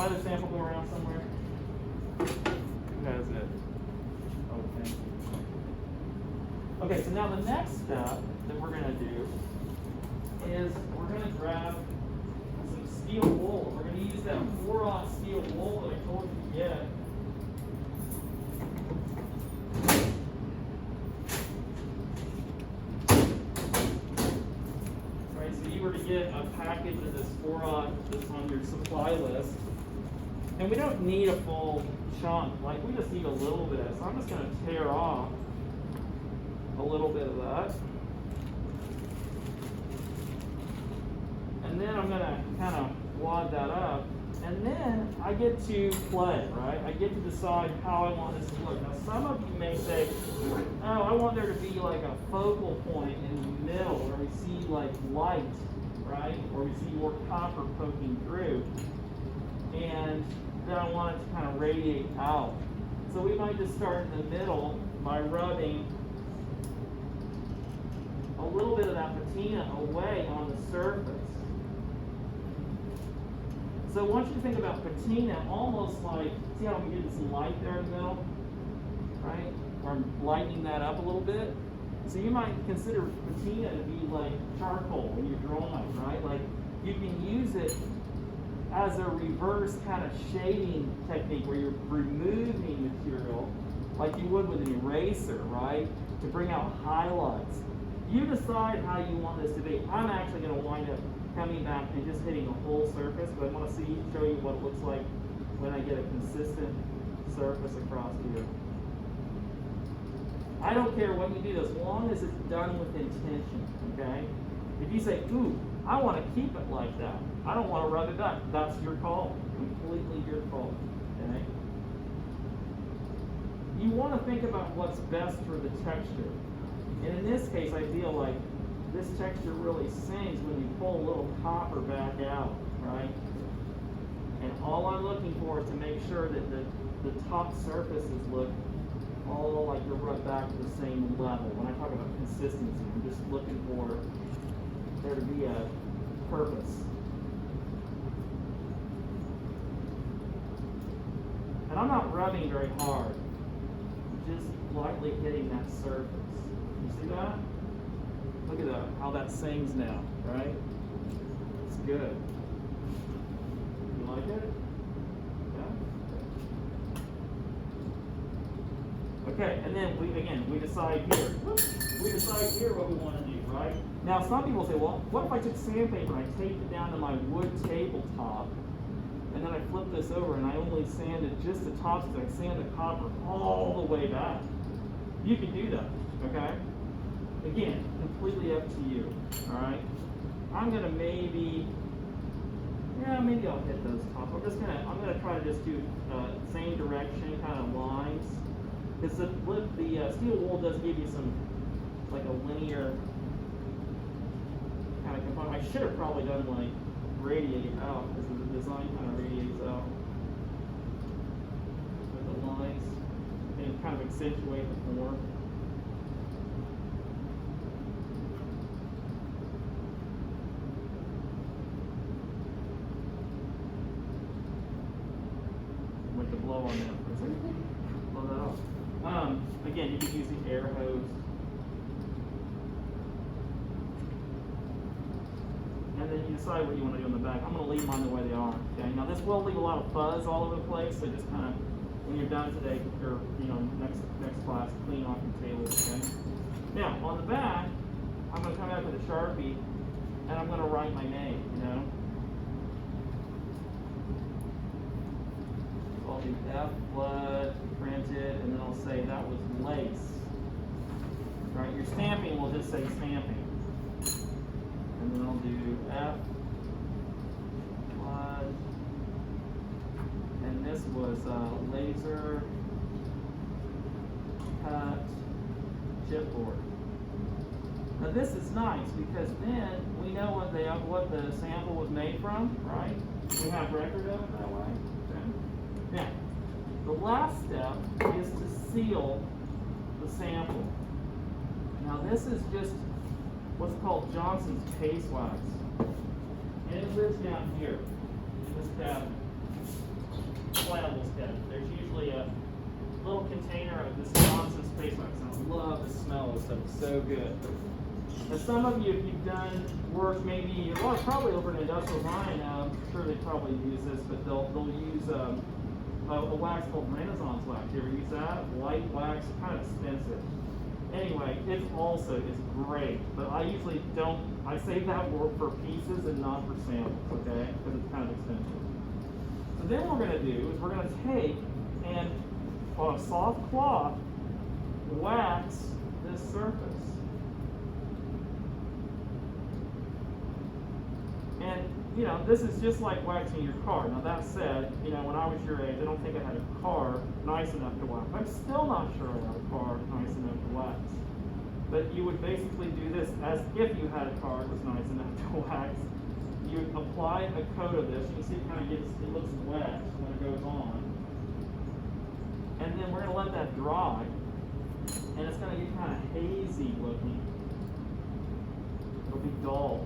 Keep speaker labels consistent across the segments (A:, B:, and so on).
A: find a sample go around somewhere? Who has it? Oh, thank you. Okay, so now the next step that we're going to do is we're going to grab some steel wool. We're going to use that 4-aught steel wool that I told you to get. Right, so you were to get a package of this 4-aught that's on your supply list. And we don't need a full chunk, like we just need a little bit. So I'm just going to tear off a little bit of that. And then I'm going to kind of wad that up. And then I get to play, right? I get to decide how I want this to look. Now some of you may say, oh, I want there to be like a focal point in the middle where we see like light, right? Or we see more copper poking through. And then I want it to kind of radiate out. So we might just start in the middle by rubbing a little bit of that patina away on the surface. So once you think about patina, almost like, see how we get this light there in the middle, right? Or I'm lightening that up a little bit. So you might consider patina to be like charcoal when you're drawing, right? Like you can use it as a reverse kind of shading technique where you're removing material like you would with an eraser, right? To bring out highlights. You decide how you want this to be. I'm actually going to wind up coming back and just hitting a whole surface, but I want to show you what it looks like when I get a consistent surface across here. I don't care what you do as long as it's done with intention, okay? If you say, ooh, I want to keep it like that, I don't want to rub it back, that's your call, completely your call, okay? You want to think about what's best for the texture. And in this case, I feel like this texture really sings when you pull a little copper back out, right? And all I'm looking for is to make sure that the top surfaces look all like they're rubbed back to the same level. When I talk about consistency, I'm just looking for there to be a purpose. And I'm not rubbing very hard, just lightly hitting that surface. You see that? Look at that, how that sings now, right? It's good. You like it? Yeah? Okay, and then we decide here. We decide here what we want to do, right? Now some people say, well, what if I took sandpaper and I taped it down to my wood tabletop, and then I flip this over and I only sanded just the top, so I sand the copper all the way back. You can do that, okay? Again, completely up to you, all right? I'm gonna maybe I'll hit those tops. I'm gonna try to just do same direction kind of lines. Because the steel wool does give you some, like a linear kind of component. I should have probably done like radiate out, because the design kind of radiates out with the lines and kind of accentuate it more. To blow on that. Blow that off. Again, you can use the air hose. And then you decide what you want to do on the back. I'm going to leave mine the way they are. Okay. Now this will leave a lot of fuzz all over the place, so just kind of, when you're done today, or next class, clean off your table. Okay. Now on the back, I'm going to come out with a Sharpie, and I'm going to write my name. I'll do F blood printed, and then I'll say that was lace. Right, your stamping will just say stamping. And then I'll do F blood, and this was laser cut chipboard. Now this is nice because then we know what the sample was made from, right? We have record of it that way. Now, the last step is to seal the sample. Now this is just what's called Johnson's paste wax. And it lives down here in this cabinet. flammable kit. There's usually a little container of this Johnson Space Wax, and I love the smell of this stuff. It's so good. And some of you, if you've done work, maybe, well, probably over an industrial line, I'm sure they probably use this, but they'll use a wax called Renaissance wax. You ever use that? White wax, kind of expensive. Anyway, it's great, but I usually don't, I save that for pieces and not for samples, okay? Because it's kind of expensive. So then what we're going to do is we're going to take and, on a soft cloth, wax this surface. And, you know, this is just like waxing your car. Now that said, you know, when I was your age, I don't think I had a car nice enough to wax. I'm still not sure I had a car nice enough to wax. But you would basically do this as if you had a car that was nice enough to wax. You would apply a coat of this. You see it kind of it looks wet when it goes on. And then we're going to let that dry. And it's going to get kind of hazy looking. It'll be dull.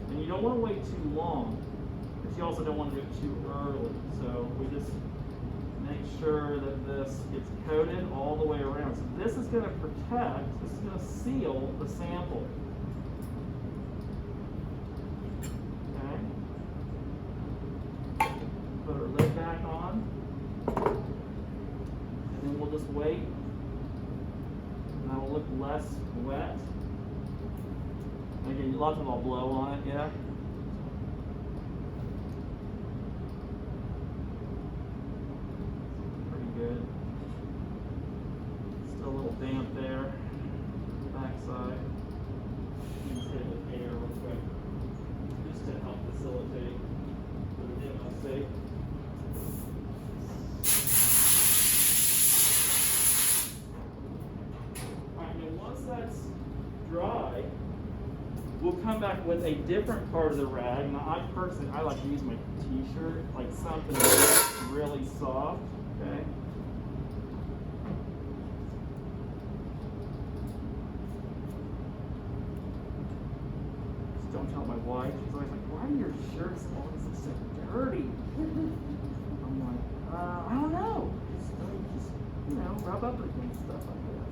A: And you don't want to wait too long, but you also don't want to do it too early. So we just make sure that this gets coated all the way around. So this is going to protect, this is going to seal the sample. Okay. Put our lid back on. And then we'll just wait. And that'll look less wet. Again, lots of I'll blow on it, yeah. Pretty good. Still a little damp there. Backside. You can hit it with air real quick, just to help facilitate the demo safe. Alright, now once that's dry, we'll come back with a different part of the rag. Now, I like to use my t-shirt, like something that's really soft, okay? Just don't tell my wife. She's always like, why are your shirts always so dirty? I'm like, I don't know. Just, you know, rub up against stuff like this.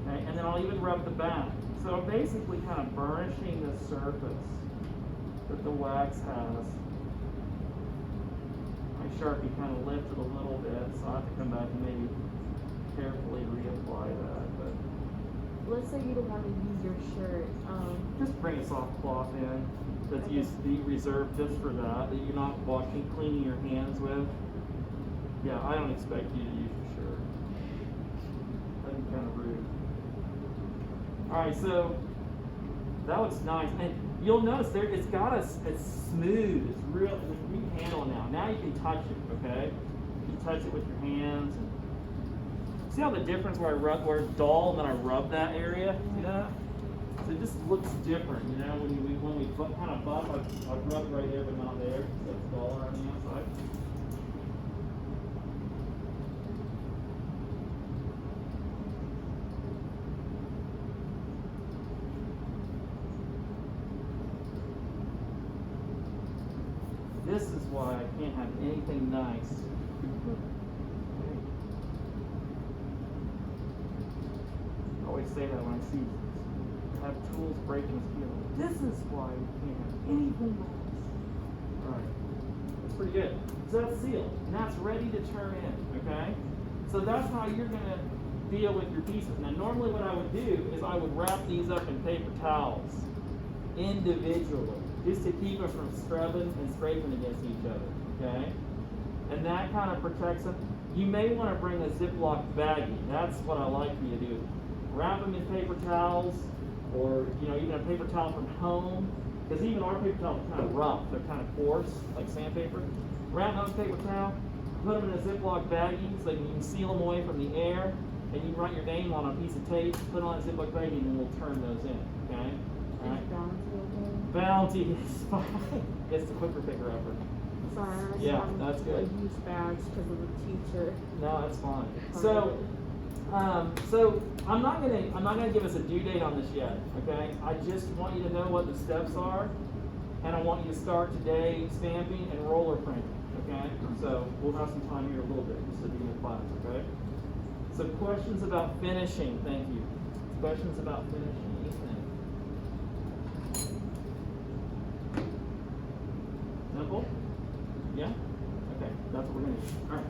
A: Okay, and then I'll even rub the back. So I'm basically kind of burnishing the surface that the wax has. My Sharpie kind of lifted a little bit, so I have to come back and maybe carefully reapply that. But
B: let's say you don't want to use your shirt.
A: Just bring a soft cloth in that's used to be reserved just for that you're not cleaning your hands with. Yeah, I don't expect you to use your shirt. That'd be kind of rude. Alright, so that looks nice. And you'll notice there it's smooth. It's real. It's a neat handle now. Now you can touch it, okay? You can touch it with your hands. See how the difference where it's dull and then I rub that area? See that? So it just looks different, you know, when we kind of buff, I've rubbed right there but not there. So it's duller on the outside. This is why I can't have anything nice. I always say that when I see have tools breaking steel. This is why we can't have anything nice. Alright. That's pretty good. So that's sealed. And that's ready to turn in. Okay? So that's how you're gonna deal with your pieces. Now normally what I would do is I would wrap these up in paper towels individually, just to keep them from scrubbing and scraping against each other, okay? And that kind of protects them. You may want to bring a Ziploc baggie. That's what I like for you to do. Wrap them in paper towels, or even a paper towel from home, because even our paper towels are kind of rough. They're kind of coarse, like sandpaper. Wrap them in paper towel, put them in a Ziploc baggie so you can seal them away from the air, and you can write your name on a piece of tape, put it on a Ziploc baggie, and then we'll turn those in, okay? All right. Bounty is fine. It's the quicker picker upper.
B: Sorry,
A: yeah, that's good.
B: I use badge because of the teacher.
A: No, that's fine. So I'm not gonna give us a due date on this yet. Okay, I just want you to know what the steps are, And I want you to start today stamping and roller printing, okay? So we'll have some time here in a little bit, just to begin the class, okay? So questions about finishing, thank you. Questions about finishing, anything? Simple? Yeah? Okay, that's what we're gonna do. All right.